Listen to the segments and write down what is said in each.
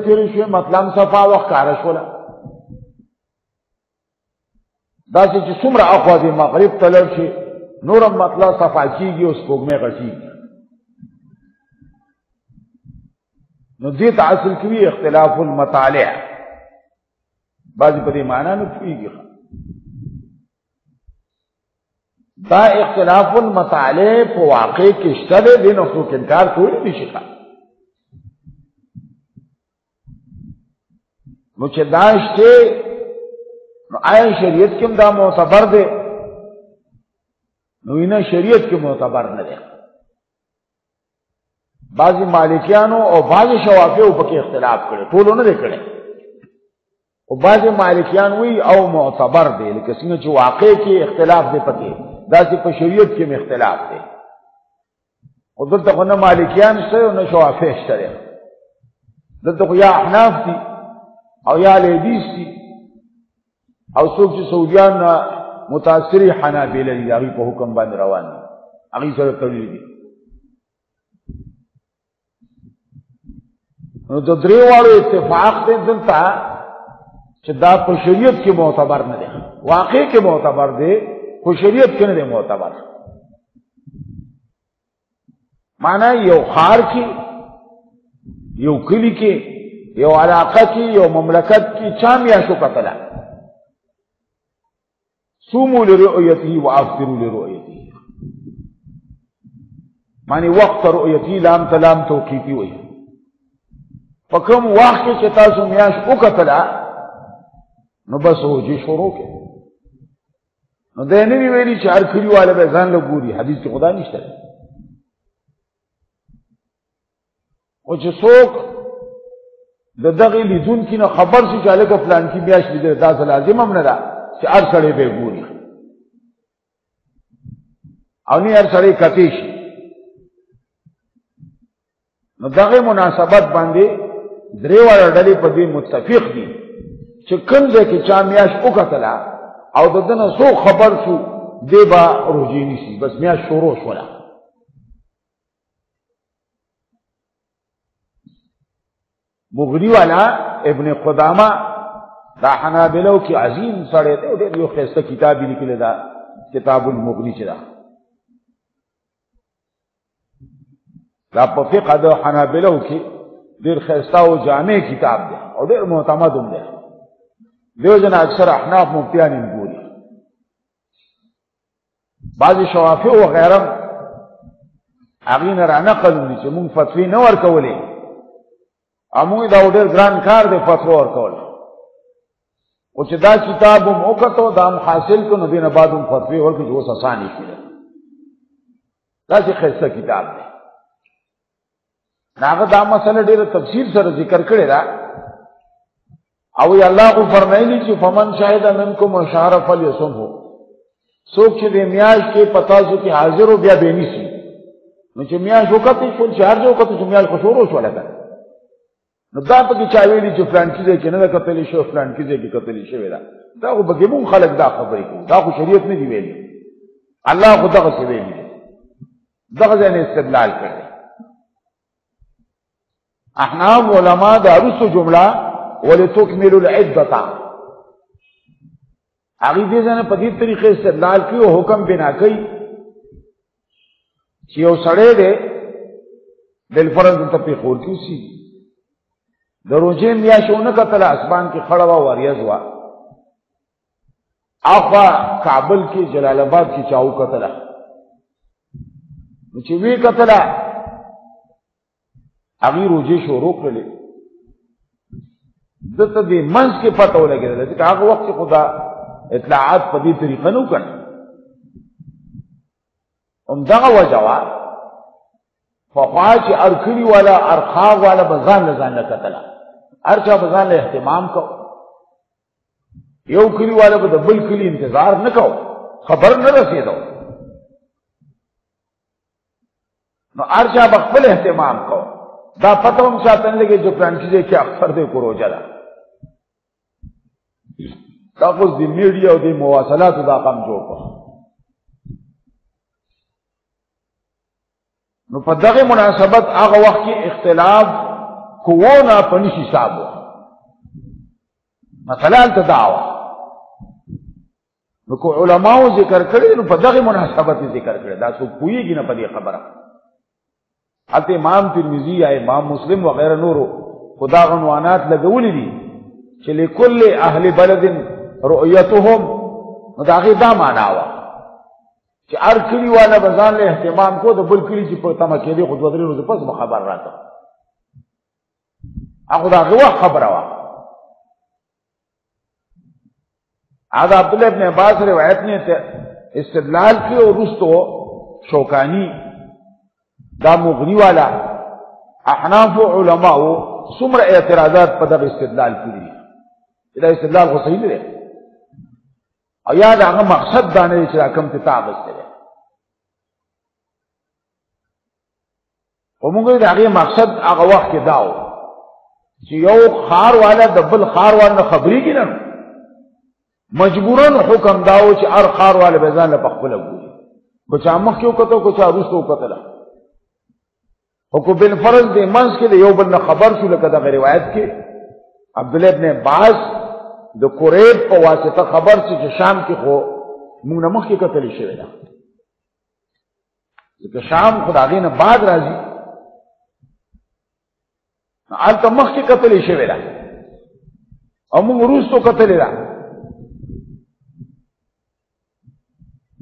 تیرې شوې مطلب صفا وښکاره شوله داسې چې څومره اخوا د مغرب ته لاړ شي نور هم مطلب صفا کېږي او سپوږمۍ غټېږي نو دې ته اصل کې وي اختلاف المطالع بعضې په دې معنا نه پوهېږي دا اختلاف المطالع په واقع کې شته دی دې نه څوک انکار کولی نه شي نو چې دا شته نو آیا شریعت کې هم دا معتبر دی نو نه شریعت کې معتبر نه دی بعضی مالکیانو او بعضی شوافیو پکې اختلاف کړي ټولو نه دی کړي او بعضی مالکیان وی او معتبر دی لکه څنګه چې واقع کې اختلاف دی پکې داسې په شریعت کې اختلاف دی او دلته خو نه مالکیان شته او نه شوافی شته دلته خو یا احناف دي او یا لیدیس دي او څوک چې سعودیان متاثري حنابله دي هغوی په حکم باندې روان دي هغوی سره تړلي دي نو د درې واړو اتفاق دی دلته چې دا په شریعت کې معتبر نه دی واقع کې معتبر دی خو شریعت کې نه دی معتبر معنی یو خار کې یو کلی کې یو علاقه کې یو مملکت کې چا میاشتو کتله صوموا لرؤيته وافطروا لرؤيته معنی وقت رؤيته لام تلام توقیفی وي په کوم وخت کې چې تاسو میاشت وکتله نو بس روجې شروع کړئ نو دا نه ویلي چې هر کلیواله به ځان له ګوري حدیث کې خدا نشته او چې څوک د دغې لیدونکي نه خبر شي چې هلکه فلانکي میاشت لیدلی داسې لازم هم نه ده چې هر سړی به یې ګوري او نه هر سړی کتی شي نو دغې مناسبت باندې درې واړه ډلې په دې متفق دي چې کوم ځای کې چا میاشت وکتله او د ده نه څوک خبر شو دی به روژې نیسي بس میاشت شروع شوله مغنی والا ابن قدامه دا حنابلو کې عظیم سړی دی او ډېر یو ښایسته کتاب یې لیکلی دا کتاب المغنی چې ده دا په فقه د حنابلو کې ډېر ښایسته او جامع کتاب دی او ډېر معتمد هم دی دیو جن اکثر احناف مفتیان یې ګوري بعضې شوافع وغیره هغې نه رانقل دي چې مونږ فتوی نه ورکولې او مونږ دا ډېر ګران کار دی فتوا ورکول او چې دا کتاب هم وکتو دا هم حاصل کړو نو دې نه بعد هم فتوی ورکړو چې اوس اسانې شوې داسې ښایسته کتاب دی هغه دا مسله ډېره تفصیل سره ذکر کړې ده او الله خو فرمایلی چې فمن شهد منکم الشهر فلیصمه څوک چې د میاشت کې په تاسو کې حاضر و بیا به نیسي نو چې میاشت وکتې شول چې هر ځای وکتو چې میاشت خو شروع شوله که نو دا پکې چا ویلي چې فلانکي ځای کې نه ده کتلی شوی فلانکي ځای کې کتلی شوې ده دا خو پکې مونږ خلک دا خبرې کوي دا خو شریعت نه دي ویلي الله خو دغسې ویلي دی دغه ځای نه استدلال کړی احناف علما دا وروستو جمله ولتکملوا العدة هغې دې ځای نه په دې طریقې استدلال کوي او حکم بنا کوي چې یو سړی دی بالفرض دلته پېښور کې اوسېږي د روژې میاشت ونه کتله اسمان کې خړه وه وریځ وه اخوا کابل کې جلال آباد کې چا وکتله نو چې ویې کتله هغې روژې شروع کړلې دته دې منځ کې پته ولګېدله ځکه هغه وخت کې خو دا اطلاعات په دې طریقه نه وکړه همدغه وجه وه پخوا چې هر کلي والا هر ښار والا به ځان له ځان نه کتله هر چا به ځان له اهتمام کو یو کلي والا به د بل کلي انتظار نه کو خبر نه رسېدو نو هر چا به خپل اهتمام کو دا پته هم ساتن لګي چې پلانکي ځای کې اختر دی کو روژه ده دا اوس د میډیا او د مواصلاتو دا کم جوړ کړه نو په دغه مناسبت هغه وخت کې اختلاف کوونا پنیش حسابو مثلا تدعوه نو کو علماء ذکر کړي نو په دغه مناسبت ذکر کړي دا څو کویږي نه په دې خبره حتی امام ترمذی یا امام مسلم وغیرہ نورو خدا عنوانات لګولې دي چې لكل اهل بلد رؤيتهم نو دا غي دا معنا وا چې هر کلی والا بزان له اهتمام کو د بل کلی چې په تمه کې دي خو دوه درې ورځې پس خبر راته هغه دا غوا خبره وا هذا عبداللہ ابن عباس روایت نے استدلال کی اور رستو شوکانی دا مغنی والا احناف علماء سمر اعتراضات پدر استدلال کی دی دا استدلال کو صحیح نہیں اور یاد آگا مقصد دانے چرا کم تتاب اس کے ومونگو دا آگے مقصد آگا وقت کے داو چی یو خار والا دبل خار والا خبری کی ننو مجبورن حکم داو چې ار خار والے بزان له پخپل ګوري کچھ مخ کیو کته کچھ روستو کته حکم بالفرض دې منس کې یو بل خبر شو لکه دا روایت کې عبداللہ ابن عباس د قریب په واسطه خبر چې شام کې خو موږ نه مخ کې کتل شي دا چې شام خدای نه بعد راځي البته مخ کې کتل شي دا او موږ روستو کتل دا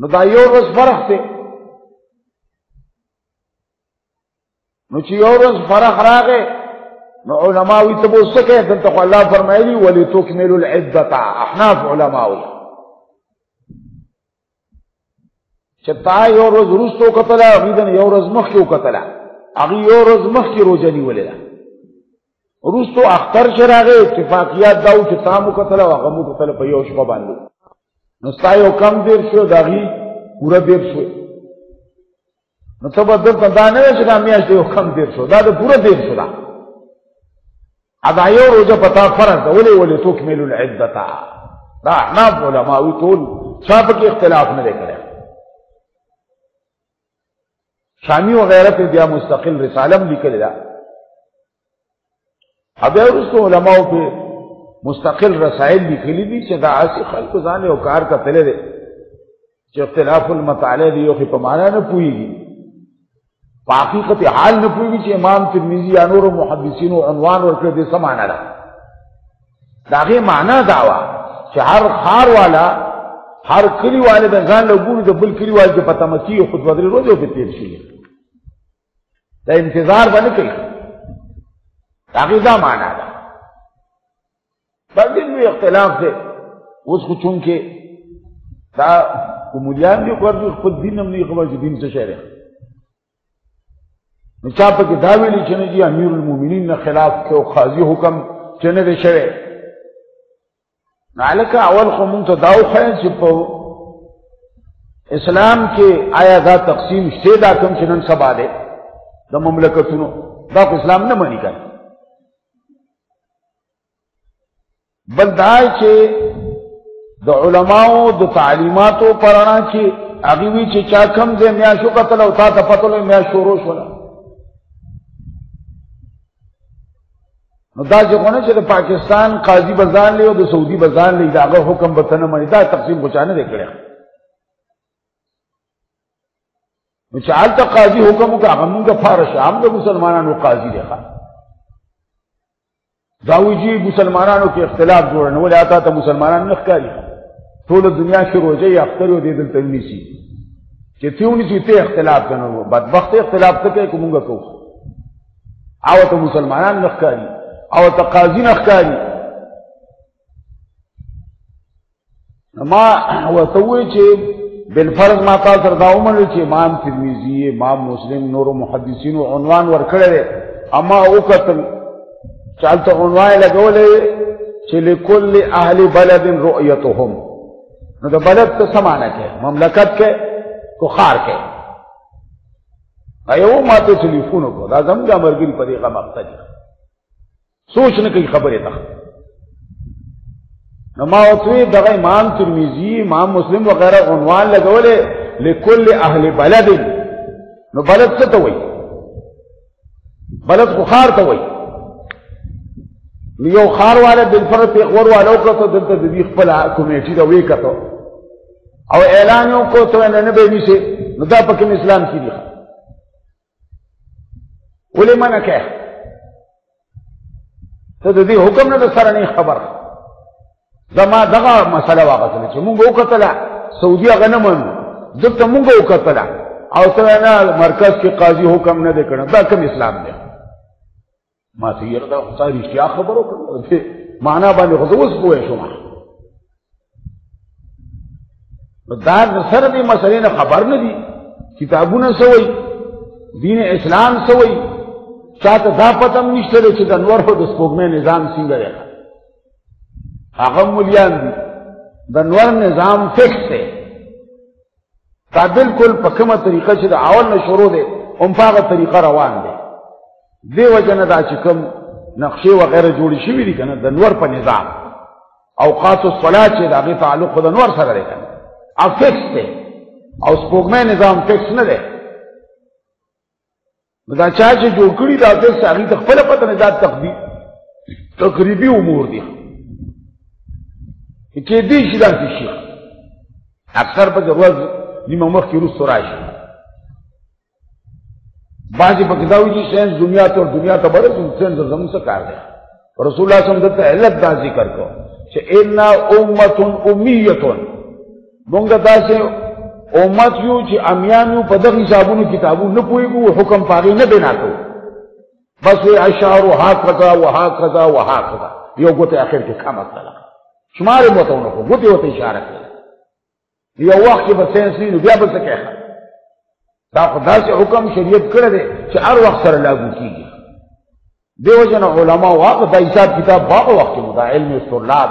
نو دا یو ورځ فرق دی نو چې یو ورځ فرق راغی نو علماء وی ته وسه کې دلته خو الله فرمایلی ولتکملوا العده احناف علماء وی چې تا یو ورځ روستو کتلا غیدن یو ورځ مخ کې وکتلا هغه یو ورځ مخ کې روزه نیولې روستو اختر شراغه اتفاقیات داو چې تاسو کتلا هغه مو کتل په یو شپه باندې نو ستایو کم دیر شو داغی پورا دیر شو نو تب دلتا دا نه چې دا میاشت یو کم دیر شو دا پورا دیر شو دا ادا یو روزه پتا فرض ده ولی تکملوا العده دا احناف علماء ټول صاحب کې اختلاف نه کړي شامی وغیرہ په بیا مستقل رساله لیکل دا ابیا رسول علماء په مستقل رسائل لکھلی دی چې دا اسی خلق ځان او کار کا تله دي چې اختلاف المطالع دی او په معنا نه پويږي په حقیقت حال نه پويږي چې امام ترمذی یا نور محدثین او عنوان ورکړي دي سمانه ده داغه معنا داوا چې هر خار والا هر کلی والے د ځان له ګوري د بل کلی والے په پته مکی خود بدري روزه په تیر شي دا انتظار باندې کوي داغه دا معنا ده بعدين میں اختلاف سے اس کو چون کے دا کومولیان دی ورته خود دین هم نه خبر چې دین څه شی دی نو چا په کې دا ویلي چې نه دي امیر المؤمنین نه خلاف کې او قاضي حکم چې نه دی شوی نالکه اول خو مونږ ته داو خیر چې په اسلام کې آیا دا تقسیم شته دا کوم چې نن سبا دی د مملکتونو دا اسلام نه مانی کوي بل دا چې د علماو د تعلیماتو پرانا چې هغه وی چې چا کم ځای میاشو کتل او تا ته پته لې میاش شروع شول نو دا څنګه چې د پاکستان قاضي بزان له او د سعودي بزان له داغه حکم بتنه مړی دا تقسیم بچانه وکړي نو چې حالت قاضي حکم وکړه موږ فارش عام د مسلمانانو قاضي دی داوی جی مسلمانانو کې اختلاف جوړنه ولې آتا ته مسلمانان نه ښکاري ټول دنیا کې روزه اختر او دې دلته نيسي چې تیونی چې ته اختلاف کنو بدبخت اختلاف ته کوي کومه کو او ته مسلمانان نه ښکاري او ته قاضي نه ښکاري ما هو توي چې بالفرض ما تاسو سره دا ومنل چې امام ترمذی امام مسلم نور محدثین عنوان ورکړل اما او قتل چالت عنوان لګولې چې لكل اهل بلد رؤيتهم نو د بلد ته سمانه کې مملکت کې کو خار کې ایو ماته ټلیفون کو دا زموږ مرګري په دې مقصد سوچ نه کوي خبره ده نو ما اوتوی دغه امام ترمذی امام مسلم وغیرہ عنوان لګولې لكل اهل بلد نو بلد څه ته وایي بلد خو خار ته وایي یو خار والا بالفرد پیغور والا وکړو دلته د دې خپل کمیټي دا وی کړو او اعلان وکړو ته نه به نیسي نو دا پکې اسلام کې دی ولې منع کوي ته د دې حکم نه سره نه خبر زما دغه مسله واغله چې مونږ وکړه سعودي غنمون دلته مونږ وکړه او ته نه مرکز کې قاضي حکم نه دی کړی دا کوم اسلام دی ما ته یې دا ساری اشتیا خبرو کړو معنا باندې خو اوس پوه شوم دا سره دې مسلې نه خبر نه دي کتابونه سوي دین اسلام سوي چاته دا پتم نشته چې د انور په د سپوږمۍ نظام څنګه دی هغه مولیان دي د انور نظام فکس دی دا بالکل په کومه طریقه چې د اول نه شروع دی هم په هغه طریقه روان دی دی وجنه دا چې کوم نقشې وغیره جوړې شوي دي کنه د انور په نظام اوقات الصلاه چې د هغې تعلق خو د انور سره دی کنه او فکس دی او سپوږمۍ نظام فکس نه دی دا چا چې جوړ کړي دا فکس هغې ته خپله پته نه دا تقریبي امور دي کېدی شي داسې شي اکثر پکې ورځ نیمه مخکې وروسته راشي بعضې پکې دا وایي چې ساینس دنیا ته دنیا ته بره ساینس زموږ څه کار دی رسول الله صلی الله علیه وسلم دلته علت دا ذکر کړو چې انا امة امیة مونږ داسې امت یو چې امیان یو په دغه حسابونو کتابونو نه پوهېږو حکم په هغې نه بنا کوو بس وایي اشعار هاکذا وهاکذا وهاکذا یو ګوتې اخر کې کمه کړله شمار یې ورته ونه کړو ګوتې ورته اشاره کړله یو وخت کې به ساینس نه نو بیا به څه کوې دا خو داسې حکم شریعت کړی دی چې هر وخت سره لاګو کېږي دې وجه نه علماو هغه دا حساب کتاب په هغه وخت کې مو دا علم استرلاب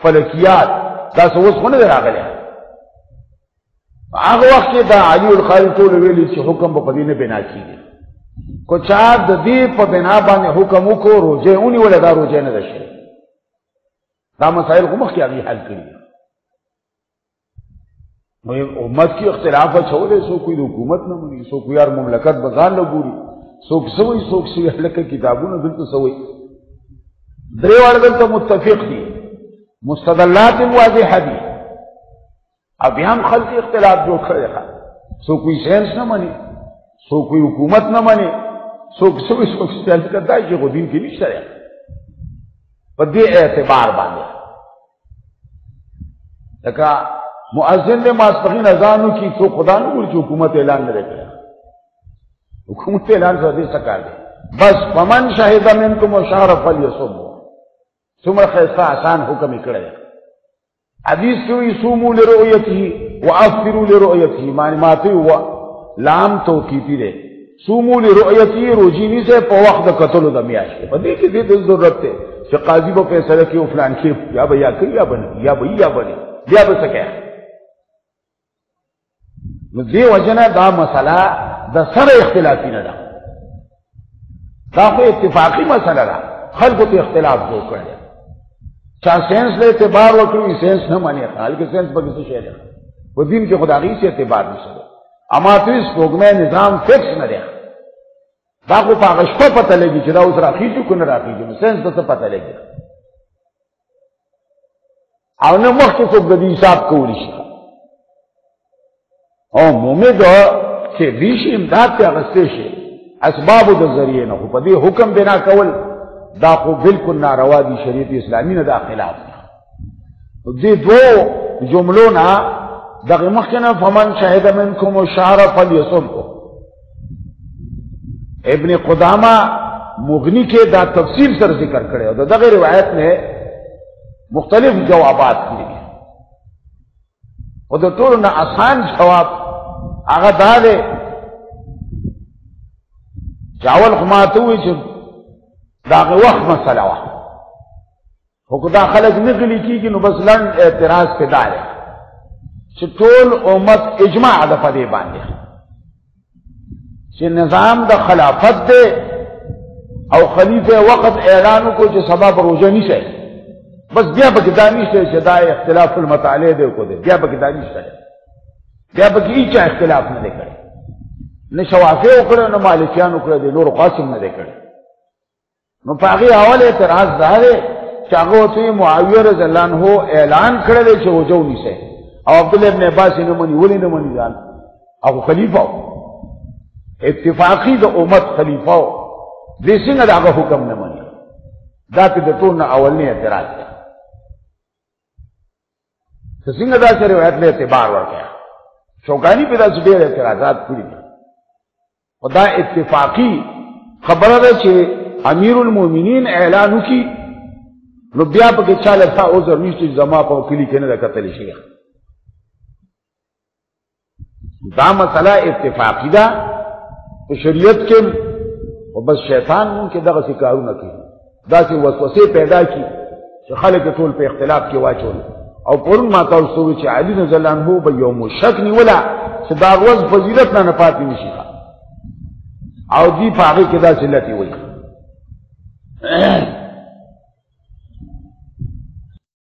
فلکیات داسې اوس خو نه دی راغلی هغه وخت کې دا علي الخالد ټول ویلي چې حکم به په دې نه بنا کېږي کو چا د دې په بنا باندې حکم وکړو روژې ونیوله دا روژې نه ده شوې دا مسایل خو مخکې هغې حل کړي نو امت کې اختلاف اچولی څوک وایي د حکومت نه مني څوک وایي هر مملکت به ځان له ګوري څوک څه وایي څوک څه وایي هلکه کتابونه دلته څه وایي درې واړه دلته متفق دي مستدلات هم واضحه دي او بیا هم خلک اختلاف جوړ کړی دی څوک وایي ساینس نه مني څوک وایي حکومت نه مني څوک څه وایي څوک څه هلکه دا چې خو دین کې نشته دی په دې اعتبار باندې لکه مؤذن دے ماسپخین اذان کی تو خدا نہ بول کہ حکومت اعلان نہ کرے حکومت اعلان سے دے سکا دے بس فمن شهد منکم الشهر فلیصم ثم خیسا آسان حکم کرے حدیث کی صوموا لرؤیته وافطروا لرؤیته معنی ماتے ہوا لام توقیفی دے صوموا لرؤیته روزینی سے په وخت قتل د میاش په دې کې دې ضرورت ته چې قاضي په فیصله کې فلان کې یا بیا کوي یا بني یا بني بیا به سکے نو دې وجنه دا مسله د سره اختلافي نه ده دا خو اتفاقی مسله ده خلکو ته اختلاف جوړ کړی چا ساینس له اعتبار وکړي ساینس نه مانی حالکه ساینس به څه شي ده په دین کې خدایي سے اعتبار نشته اما ته سپوږمۍ نظام فکس نه ده دا خو په هغه شپه پته لګي چې دا اوس راخیږي کو نه راخیږي نو ساینس ته پته لګي او نه مخکې څوک د دې حساب کولی شي او مومد چې ریشي امداد ته اغسطې شي اسبابو د ذریعې نه خو په دې حکم بنا کول دا خو بالکل ناروا دي شریعت اسلامي نه دا خلاف دي دې دوه جملو نه دغه مخکې نه فمن شهد منکم الشهر فلیصمه ابن قدامه مغنی کې دا تفصیل سره ذکر کړی او دغه روایت نه مختلف جوابات کړي او د ټولو نه آسان جواب هغه دا دی چاول خو ما ته وایي چې د هغه وخت مسله وه خو که دا خلک نه غلي کېږي نو بس لنډ اعتراض پې دا دی چې ټول امت اجماع ده په دې باندې چې نظام د خلافت دی او خلیفه وقت اعلان وکړو چې سبا به روژه نیسئ بس بیا پکې دا نشته چې دا اختلاف المطالع دی کو دی بیا پکې دا نشته بیا پکې هیڅ اختلاف نه دی کړی نه شوافی وکړه نه مالکیان وکړه دی نور قاسم نه دی کړی نو په هغې اول اعتراض دا دی چې هغه ورته معاویه رضی الله عنه اعلان کړی دی چې روژه ونیسئ او عبدالله ابن عباس یې نه مني ولې نه مني ځان هغه خلیفه و اتفاقی د امت خلیفه و دې څنګه د هغه حکم نه مني دا پې د ټول نه اولنی اعتراض دی ته څنګه داسې روایت له اعتبار ورکړی شوکاني پې داسې ډېر اعتراضات کړي دي خو دا اتفاقی خبره ده چې امیر المؤمنین اعلان وکړي نو بیا پکې چا له تا عذر نشته چې زما په کلي کې نه ده کتلی شي دا مسله اتفاقی ده په شریعت کې او بس شیطان مون کې دغسې کارونه کوي داسې وسوسې پیدا کړي چې خلک ټول په اختلاف کې واچول او پرون ما تاسو وویل چې علي رضی الله عنه به یو مشک نیوله چې دا ورځ فضیلت نه پاتې نشي او دی په هغې کې داسې لټې وایي